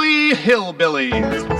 Beverly Hillbillies.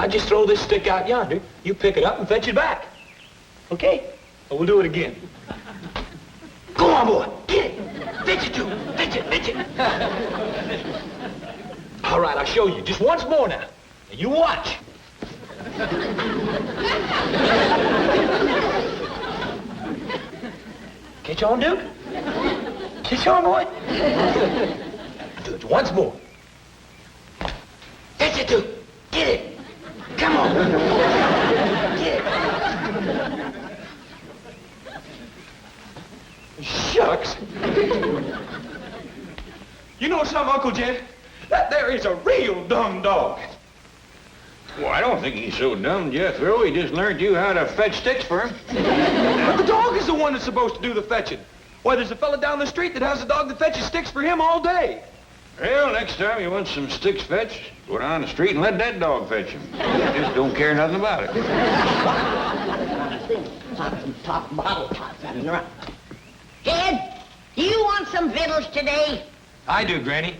Just throw this stick out yonder, you pick it up and fetch it back. Okay? Well, we'll do it again. Go on, boy. Get it. Fetch it, too. Fetch it, fetch it. All right, I'll show you. Just once more now. Now you watch. Catch on, Duke? Catch on, boy. Do it once more. Fetch it, Duke. Get it. Come on. Get it. Shucks. You know something, Uncle Jed? That there is a real dumb dog. Well, I don't think he's so dumb, Jethro. He just learned you how to fetch sticks for him. But the dog is the one that's supposed to do the fetching. Why, there's a fella down the street that has a dog that fetches sticks for him all day. Well, next time you want some sticks fetched, go down the street and let that dog fetch them. He just don't care nothing about it. Top bottle tops. Jed, do you want some victuals today? I do, Granny.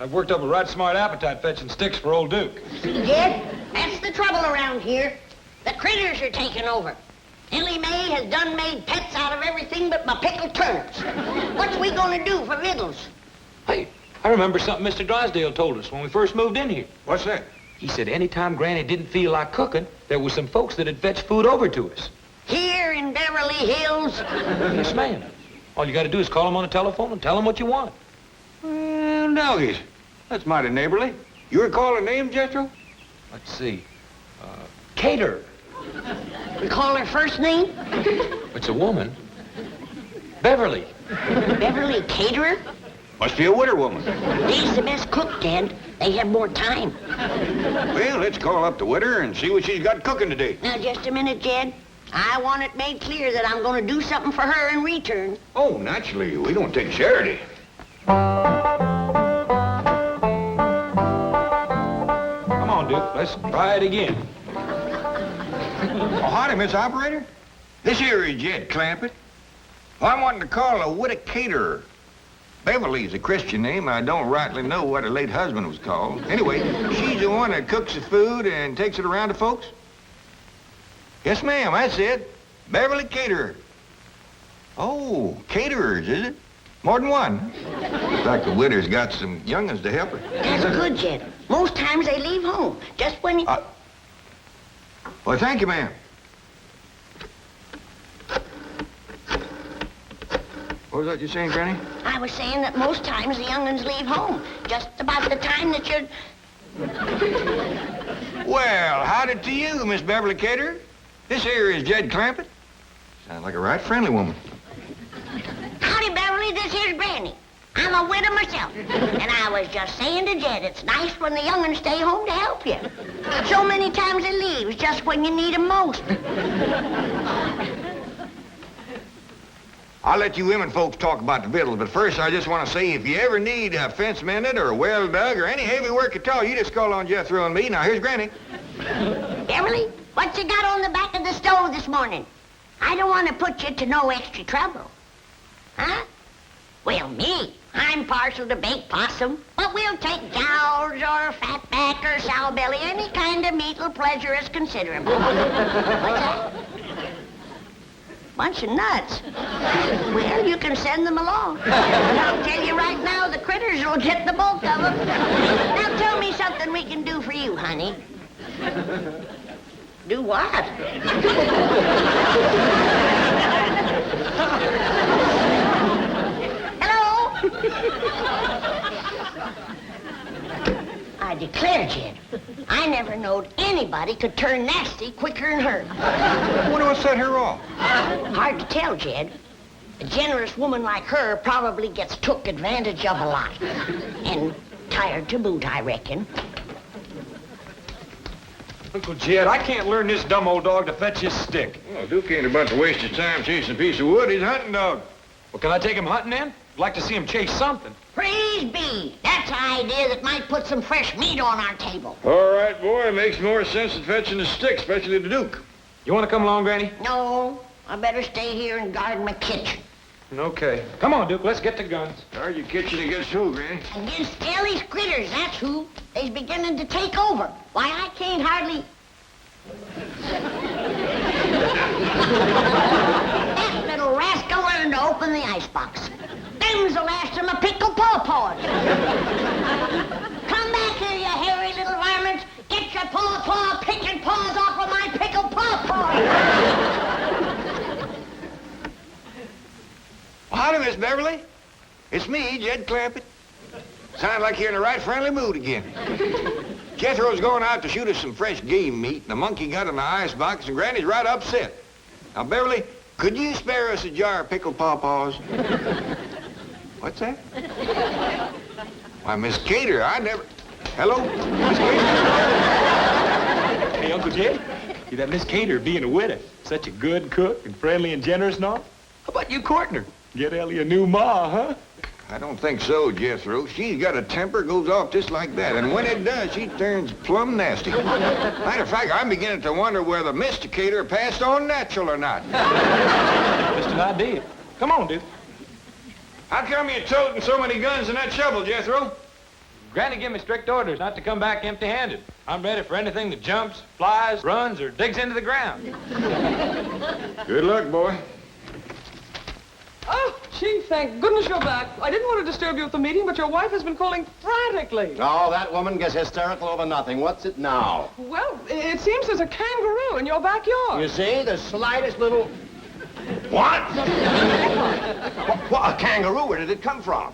I've worked up a right smart appetite fetching sticks for old Duke. See, Jed, that's the trouble around here. The critters are taking over. Ellie Mae has done made pets out of everything but my pickled turnips. What's we gonna do for victuals? Hey, I remember something Mr. Drysdale told us when we first moved in here. What's that? He said anytime Granny didn't feel like cooking, there was some folks that'd fetch food over to us. Here in Beverly Hills? Yes, ma'am. All you gotta do is call them on the telephone and tell them what you want. Well, doggies. That's mighty neighborly. You recall a name, Jethro? Let's see. Cater. We call her first name? It's a woman. Beverly. Beverly Caterer? Must be a widder woman. She's the best cook, Jed. They have more time. Well, let's call up the widder and see what she's got cooking today. Now, just a minute, Jed. I want it made clear that I'm going to do something for her in return. Oh, naturally. We don't take charity. Come on, Duke. Let's try it again. Oh, howdy, Miss Operator. This here is Jed Clampett. I'm wanting to call a widder caterer. Beverly's a Christian name. I don't rightly know what her late husband was called. Anyway, she's the one that cooks the food and takes it around to folks. Yes, ma'am, that's it. Beverly Caterer. Oh, caterers, is it? More than one. Looks like the widder's got some young'uns to help her. That's good, Jed. Most times they leave home, just when you... Well, thank you, ma'am. What was that you saying, Granny? I was saying that most times the young'uns leave home, just about the time that you're... Well, howdy to you, Miss Beverly Caterer. This here is Jed Clampett. Sounds like a right friendly woman. Howdy, Beverly, this here's Granny. I'm a widow myself. And I was just saying to Jed, it's nice when the young'uns stay home to help you. So many times they leave just when you need 'em most. I'll let you women folks talk about the victuals, but first I just want to say if you ever need a fence mended or well dug or any heavy work at all, you just call on Jethro and me. Now, here's Granny. Beverly, what you got on the back of the stove this morning? I don't want to put you to no extra trouble. Huh? Well, me, I'm partial to baked possum, but we'll take jowls or fatback or sow belly. Any kind of meat will pleasure us considerable. What's that? Bunch of nuts. Well, you can send them along. But I'll tell you right now, the critters will get the bulk of them. Now tell me something we can do for you, honey. Do what? Hello? I declare, Jed, I never knowed anybody could turn nasty quicker than her. I wonder what set her off. Hard to tell, Jed. A generous woman like her probably gets took advantage of a lot. And tired to boot, I reckon. Uncle Jed, I can't learn this dumb old dog to fetch his stick. Well, Duke ain't about to waste his time chasing a piece of wood. He's a hunting dog. Well, can I take him hunting then? I'd like to see him chase something. Praise be. That's an idea that might put some fresh meat on our table. All right, boy. It makes more sense than fetching a stick, especially the Duke. You want to come along, Granny? No, I better stay here and guard my kitchen. Okay. Come on, Duke. Let's get the guns. Guard your kitchen against who, Granny? Against Ellie's critters, that's who. They's beginning to take over. Why, I can't hardly... That little rascal learned to open the icebox. Them's the last of my pickle pawpaws. Come back here, you hairy little varmints. Get your paw picking paws off of my pickle pawpaws. Howdy, Miss Beverly. It's me, Jed Clampett. Sounds like you're in the right friendly mood again. Jethro's going out to shoot us some fresh game meat, and the monkey got in the icebox, and Granny's right upset. Now, Beverly, could you spare us a jar of pickled pawpaws? What's that? Why, Miss Cater, I never... Hello? Miss Cater? Hey, Uncle Jed, see that Miss Cater being a widow. Such a good cook and friendly and generous and all. How about you courting her? Get Ellie a new ma, huh? I don't think so, Jethro. She's got a temper, goes off just like that. And when it does, she turns plumb nasty. Matter of fact, I'm beginning to wonder whether Mr. Cater passed on natural or not. Just an idea. Come on, Duke. How come you're toting so many guns in that shovel, Jethro? Granny gave me strict orders not to come back empty-handed. I'm ready for anything that jumps, flies, runs, or digs into the ground. Good luck, boy. Oh, gee, thank goodness you're back. I didn't want to disturb you at the meeting, but your wife has been calling frantically. Oh, that woman gets hysterical over nothing. What's it now? Well, it seems there's a kangaroo in your backyard. You see, the slightest little... What? What? A kangaroo? Where did it come from?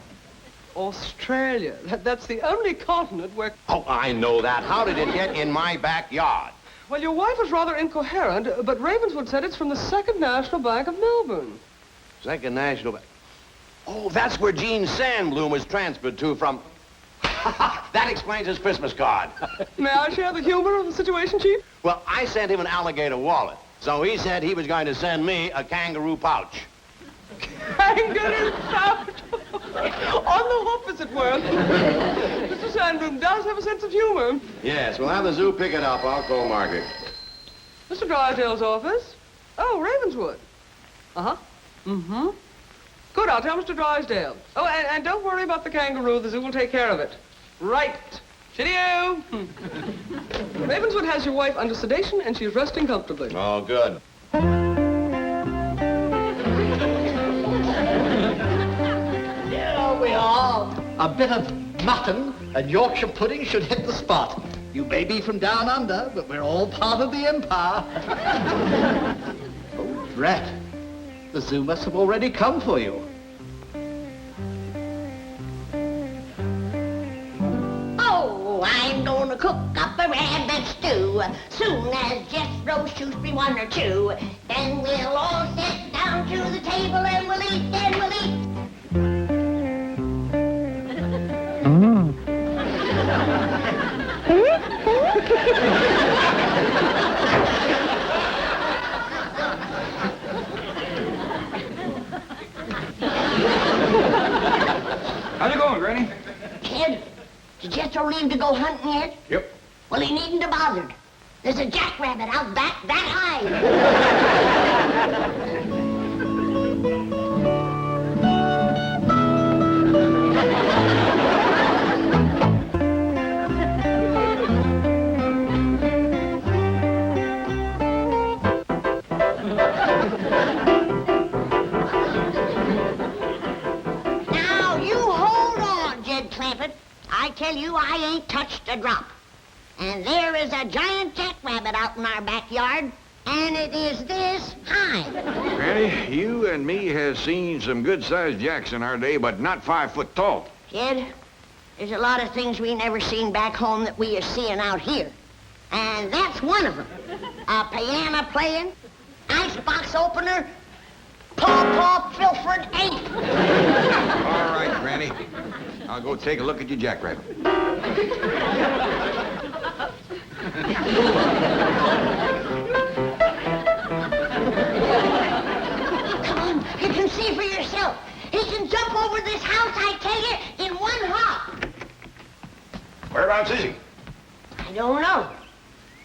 Australia. That's the only continent where... Oh, I know that. How did it get in my backyard? Well, your wife was rather incoherent, but Ravenswood said it's from the Second National Bank of Melbourne. Second National Bank. Oh, that's where Gene Sandbloom was transferred to from... That explains his Christmas card. May I share the humor of the situation, Chief? Well, I sent him an alligator wallet, so he said he was going to send me a kangaroo pouch. Kangaroo pouch! On the hop, as it were. Mr. Sandbloom does have a sense of humor. Yes, we'll have the zoo pick it up. I'll call Margaret. Mr. Drysdale's office? Oh, Ravenswood. Uh-huh. Mm-hmm. Good, I'll tell Mr. Drysdale. Oh, and don't worry about the kangaroo. The zoo will take care of it. Right. Cheerio! Ravenswood has your wife under sedation, and she's resting comfortably. Oh, good. Here we are. A bit of mutton and Yorkshire pudding should hit the spot. You may be from down under, but we're all part of the empire. Oh, drat. The zoo must have already come for you. Oh, I'm gonna cook up a rabbit stew. Soon as Jethro shoots me one or two, then we'll all sit down to the table and we'll eat, and we'll eat. How's it going, Granny? Kid, did Jethro leave to go hunting yet? Yep. Well, he needn't have bothered. There's a jackrabbit out back that high. Now, you hold on, Jed Clampett. I tell you, I ain't touched a drop. And there is a giant jackrabbit out in our backyard, and it is this high. Granny, you and me has seen some good-sized jacks in our day, but not 5 foot tall. Kid, there's a lot of things we never seen back home that we are seeing out here. And that's one of them. A piano playing, icebox opener, paw Filford ape. All right, Granny. I'll go take a look at your jackrabbit. Come on, you can see for yourself. He can jump over this house, I tell you, in one hop. Whereabouts is he? I don't know.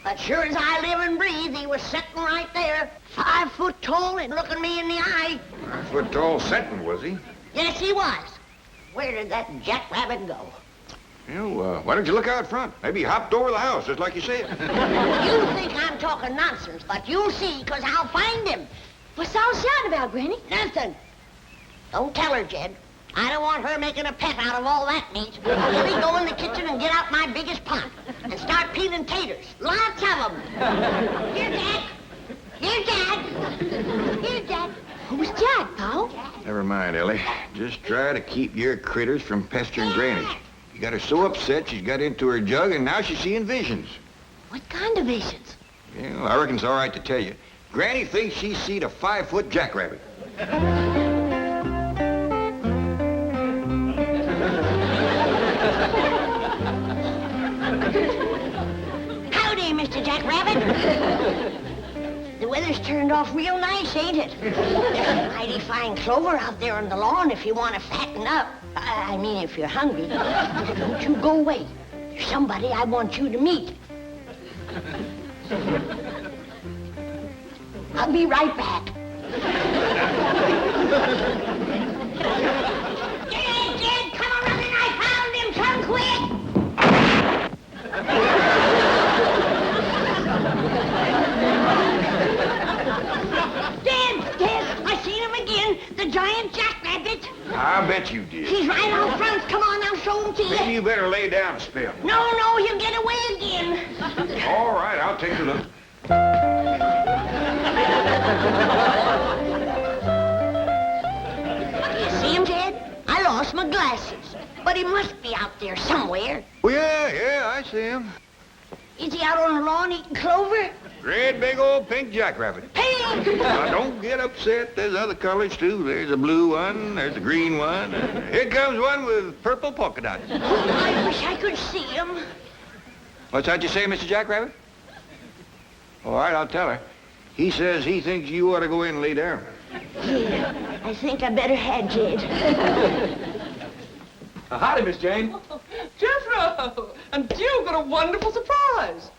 But sure as I live and breathe, he was sitting right there, 5 foot tall and looking me in the eye. 5 foot tall sentinel, was he? Yes, he was. Where did that jackrabbit go? Well, why don't you look out front? Maybe he hopped over the house, just like you said. You think I'm talking nonsense, but you'll see, 'cause I'll find him. What's all shouting about, Granny? Nothing. Don't tell her, Jed. I don't want her making a pet out of all that meat. Billy, go in the kitchen and get out my biggest pot and start peeling taters. Lots of them. Here, Jack. Here, Jack. Here, Jack. Who's Jack, Pa? Never mind, Ellie. Just try to keep your critters from pestering Granny. You got her so upset she's got into her jug, and now she's seeing visions. What kind of visions? Yeah, well, I reckon it's all right to tell you. Granny thinks she's seen a 5-foot jackrabbit. Howdy, Mr. Jackrabbit. The weather's turned off real nice, ain't it? There's mighty fine clover out there on the lawn if you want to fatten up. I mean, if you're hungry. Don't you go away. There's somebody I want you to meet. I'll be right back. Jed, come on running. I found him. Come quick. Dad, I seen him again. The giant jackrabbit. I bet you did. He's right out front. Come on, I'll show him to you. Maybe you better lay down a spell. No, he'll get away again. All right, I'll take a look. You see him, Jed? I lost my glasses. But he must be out there somewhere. Well, yeah, I see him. Is he out on the lawn eating clover? Great big old pink jackrabbit. Pink! Now, don't get upset. There's other colors, too. There's a blue one. There's a green one. Here comes one with purple polka dots. I wish I could see him. What's that you say, Mr. Jackrabbit? All right, I'll tell her. He says he thinks you ought to go in and lay down. Yeah, I think I better had Jed. Howdy, Miss Jane. Jethro! And you've got a wonderful surprise.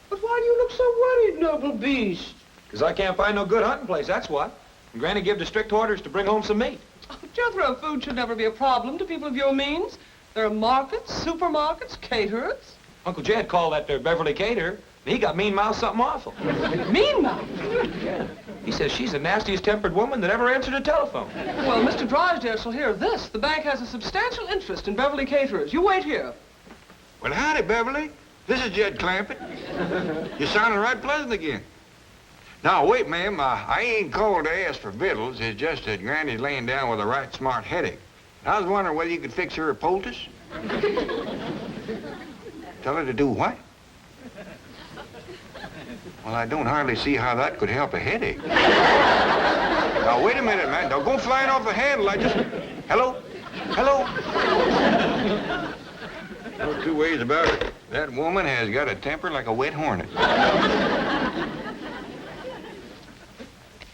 But why do you look so worried, noble beast? Because I can't find no good hunting place, that's what. And Granny gave the strict orders to bring home some meat. Oh, Jethro, food should never be a problem to people of your means. There are markets, supermarkets, caterers. Uncle Jed called that there Beverly caterer, and he got mean-mouthed something awful. Mean-mouthed? Yeah. He says she's the nastiest tempered woman that ever answered a telephone. Well, Mr. Drysdale shall hear this. The bank has a substantial interest in Beverly caterers. You wait here. Well, howdy, Beverly. This is Jed Clampett. You're sounding right pleasant again. Now, wait, ma'am. I ain't called to ask for victuals. It's just that Granny's laying down with a right smart headache. I was wondering whether you could fix her a poultice. Tell her to do what? Well, I don't hardly see how that could help a headache. Now, wait a minute, man. Don't go flying off the handle. Hello? Hello? No two ways about it. That woman has got a temper like a wet hornet.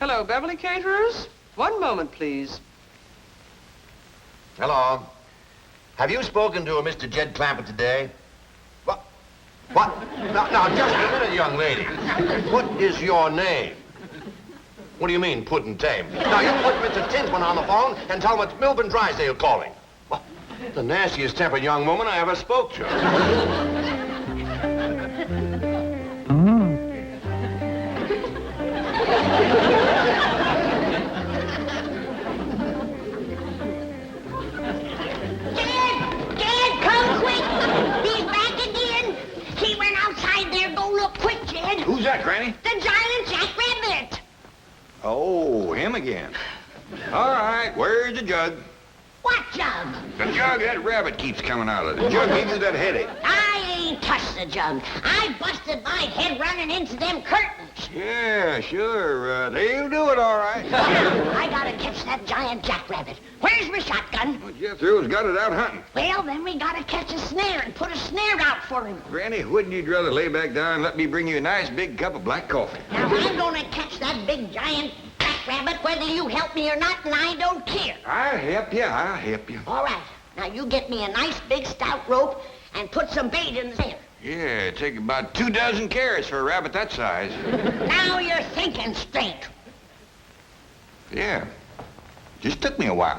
Hello, Beverly caterers. One moment, please. Hello. Have you spoken to a Mr. Jed Clampett today? What? Now, just a minute, young lady. What is your name? What do you mean, put and tame? Now, you put Mr. Tinsman on the phone and tell him it's Milburn Drysdale calling. Well, the nastiest tempered young woman I ever spoke to. Jed, come quick. He's back again. He went outside there. Go look quick, Jed. Who's that, Granny? The giant jackrabbit. Oh, him again. All right, where's the jug? What jug? The jug that rabbit keeps coming out of. The jug gives you that headache. I ain't touched the jug. I busted my head running into them curtains. Yeah, sure. They'll do it all right. I gotta catch that giant jackrabbit. Where's my shotgun? Well, Jethro's got it out hunting. Well, then we gotta catch a snare and put a snare out for him. Granny, wouldn't you rather lay back down and let me bring you a nice big cup of black coffee? Now, I'm gonna catch that big giant jackrabbit whether you help me or not, and I don't care. I'll help you. I'll help you. All right. Now, you get me a nice big stout rope and put some bait in the snare. Yeah, it'd take about 2 dozen carrots for a rabbit that size. Now you're thinking straight. Yeah. Just took me a while.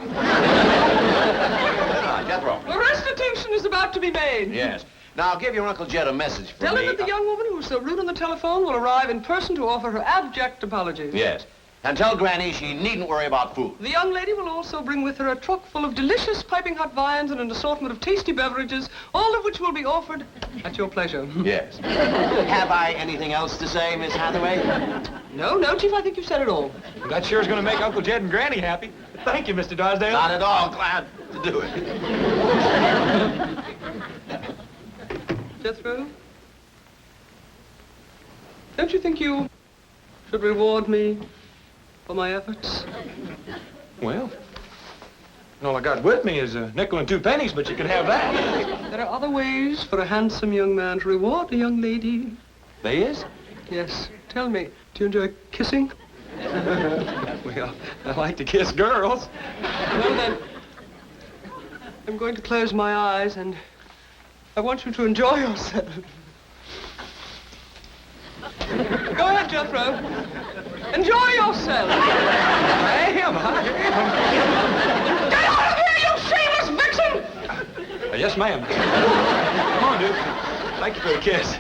Jethro. A restitution is about to be made. Yes. Now, give your Uncle Jed a message from Tell me. him that the young woman who was so rude on the telephone will arrive in person to offer her abject apologies. Yes. And tell Granny she needn't worry about food. The young lady will also bring with her a truck full of delicious piping hot viands and an assortment of tasty beverages, all of which will be offered at your pleasure. Yes. Have I anything else to say, Miss Hathaway? No, Chief, I think you've said it all. That sure is going to make Uncle Jed and Granny happy. Thank you, Mr. Drysdale. Not at all. Glad to do it. Jethro? Don't you think you should reward me for my efforts? Well, all I got with me is a nickel and 2 pennies, but you can have that. There are other ways for a handsome young man to reward a young lady. There is? Yes. Tell me, do you enjoy kissing? Well, I like to kiss girls. Well, then, I'm going to close my eyes, and I want you to enjoy yourself. Go ahead, Jethro. Enjoy yourself. I am. Get out of here, you shameless vixen! Yes, ma'am. Come on, Duke. Thank you for the kiss.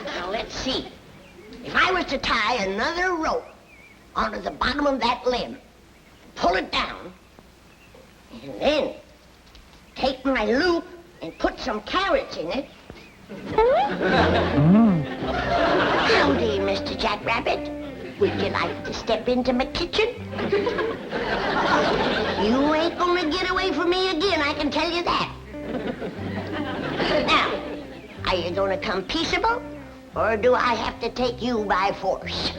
Now, let's see. If I was to tie another rope onto the bottom of that limb, pull it down, and then take my loop and put some carrots in it. Howdy, Mr. Jackrabbit. Would you like to step into my kitchen? You ain't gonna get away from me again, I can tell you that. Now, are you gonna come peaceable, or do I have to take you by force?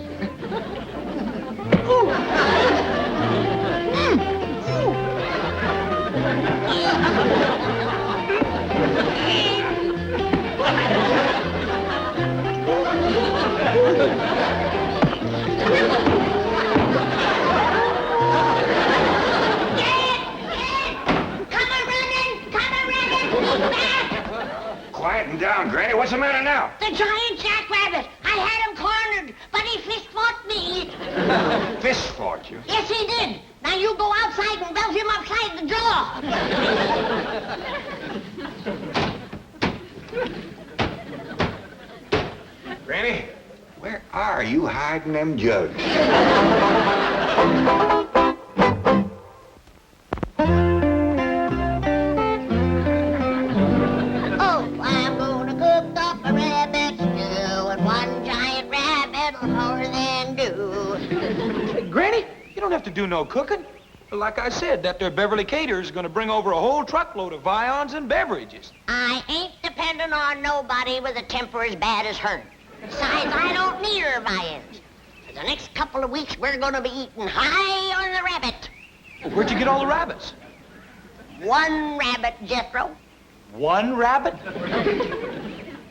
Ooh. Quieten down, Granny. What's the matter now? The giant jackrabbit! I had him cornered, but he fist-fought me. Fist fought you. Yes, he did. Now you go outside and belt him upside the jaw. Granny, where are you hiding them jugs? Oh, I'm gonna cook up a rabbit stew, and one giant rabbit'll more than do. Hey, Granny, you don't have to do no cooking. Like I said, that there Beverly caterer's going to bring over a whole truckload of viands and beverages. I ain't depending on nobody with a temper as bad as hers. Besides, I don't need her viands. For the next couple of weeks, we're gonna be eating high on the rabbit. Well, where'd you get all the rabbits? One rabbit, Jethro. One rabbit?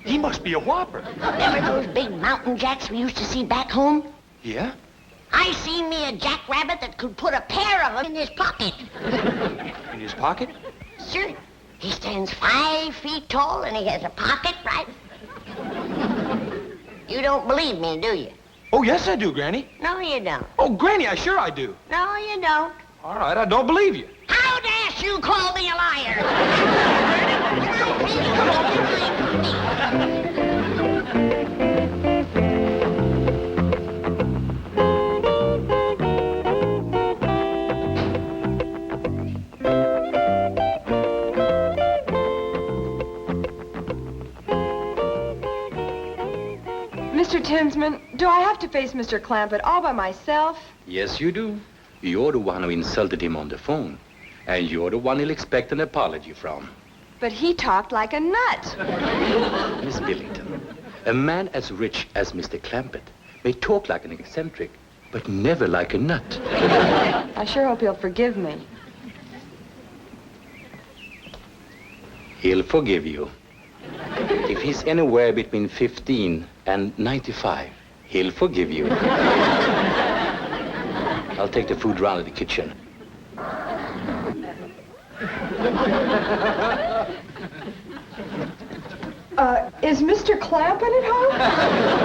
He must be a whopper. Remember those big mountain jacks we used to see back home? Yeah? I seen me a jackrabbit that could put a pair of them in his pocket. In his pocket? Sure. He stands 5 feet tall and he has a pocket right. You don't believe me, do you? Oh, yes, I do, Granny. No, you don't. Oh, Granny, I sure I do. No, you don't. All right, I don't believe you. How dare you call me a liar? Mr. Tinsman, do I have to face Mr. Clampett all by myself? Yes, you do. You're the one who insulted him on the phone. And you're the one he'll expect an apology from. But he talked like a nut. Miss Billington, a man as rich as Mr. Clampett may talk like an eccentric, but never like a nut. I sure hope he'll forgive me. He'll forgive you. If he's anywhere between 15 and 95, he'll forgive you. I'll take the food round to the kitchen. Is Mr. Clampett at home?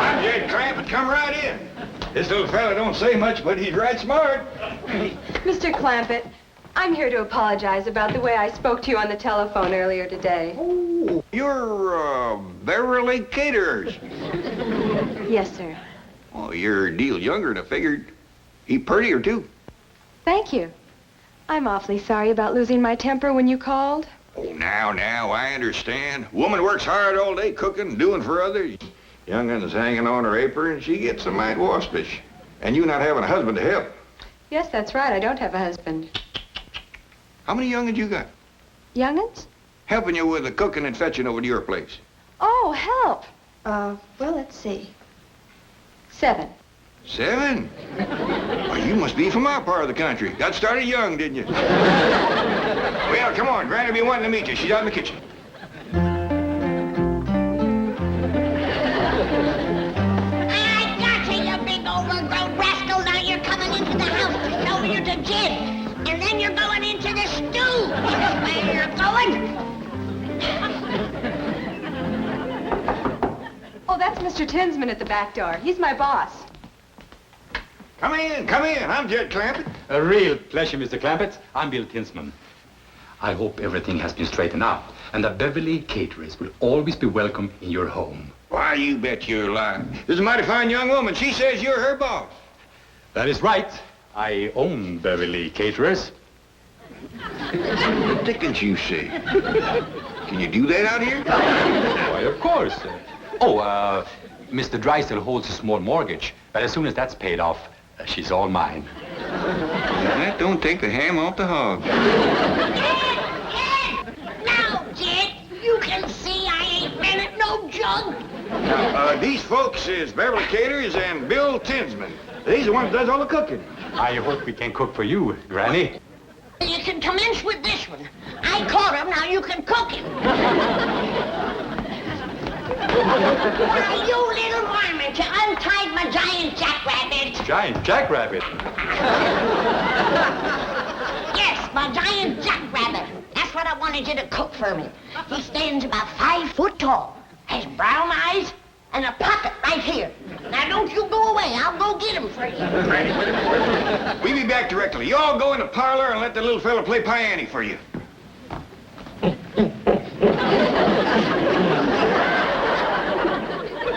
I'm Jed Clampett. Come right in. This little fella don't say much, but he's right smart. Mr. Clampett, I'm here to apologize about the way I spoke to you on the telephone earlier today. Oh, you're, Beverly Caterers. Yes, sir. Oh, you're a deal younger than I figured. He prettier, too. Thank you. I'm awfully sorry about losing my temper when you called. Oh, now, I understand. Woman works hard all day cooking, doing for others. Young'un's hanging on her apron, she gets a mite waspish. And you not having a husband to help. Yes, that's right. I don't have a husband. How many young'uns you got? Young'uns? Helping you with the cooking and fetching over to your place. Oh, help. Well, let's see. 7. 7? Well, you must be from our part of the country. Got started young, didn't you? Well, come on. Granny will be wanting to meet you. She's out in the kitchen. I got you, you big overgrown rascal. Now you're coming into the house to show you to Jed. And then you're going into the stew. That's where you're going. Oh, that's Mr. Tinsman at the back door. He's my boss. Come in. I'm Jed Clampett. A real pleasure, Mr. Clampett. I'm Bill Tinsman. I hope everything has been straightened out and that Beverly Caterers will always be welcome in your home. Why, you bet you're lying. This is a mighty fine young woman. She says you're her boss. That is right. I own Beverly Caterers. What dickens you say? Can you do that out here? Why, of course. Mr. Drysdale holds a small mortgage, but as soon as that's paid off, she's all mine. That don't take the ham off the hog. Now, Jed, you can see I ain't been at no jug. These folks is Beverly Caterers and Bill Tinsman. These are the ones that does all the cooking. I hope we can cook for you, Granny. You can commence with this one. I caught him, now you can cook him. Why, you little varmint, you untied my giant jackrabbit. Giant jackrabbit. Yes, my giant jackrabbit. That's what I wanted you to cook for me. He stands about 5 foot tall, has brown eyes, and a pocket right here. Now, don't you go away. I'll go get him for you. Granny, wait a minute. We'll be back directly. You all go in the parlor and let the little fella play piano for you.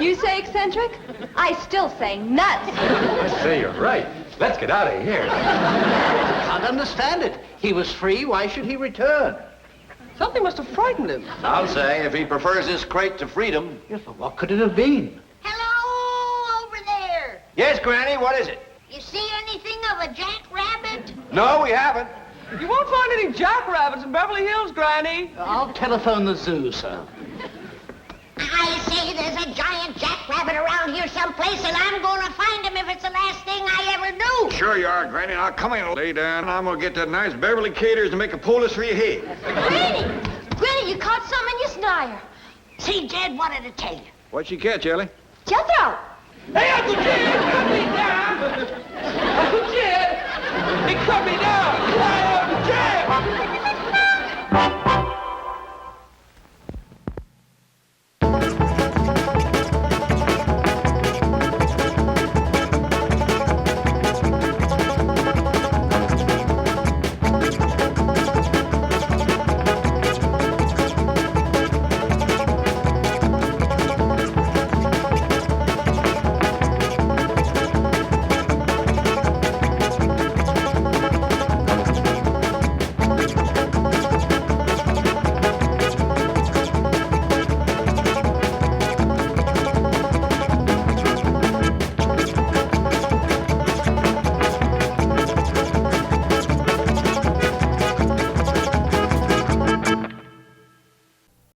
You say eccentric? I still say nuts. I say you're right. Let's get out of here. Can't understand it. He was free. Why should he return? Something must have frightened him. I'll say, if he prefers this crate to freedom. Yes, but what could it have been? Hello, over there. Yes, Granny, what is it? You see anything of a jackrabbit? No, we haven't. You won't find any jackrabbits in Beverly Hills, Granny. I'll telephone the zoo, sir. I say there's a giant jackrabbit around here someplace, and I'm going to find him if it's the last thing I ever do. Sure you are, Granny. Now, come in, lay down, and I'm going to get that nice Beverly Caterers to make a poultice for your head. Granny, you caught some in your snire. See, Jed, what did it tell you? What'd she catch, Ellie? Jethro. Hey, Uncle Jed!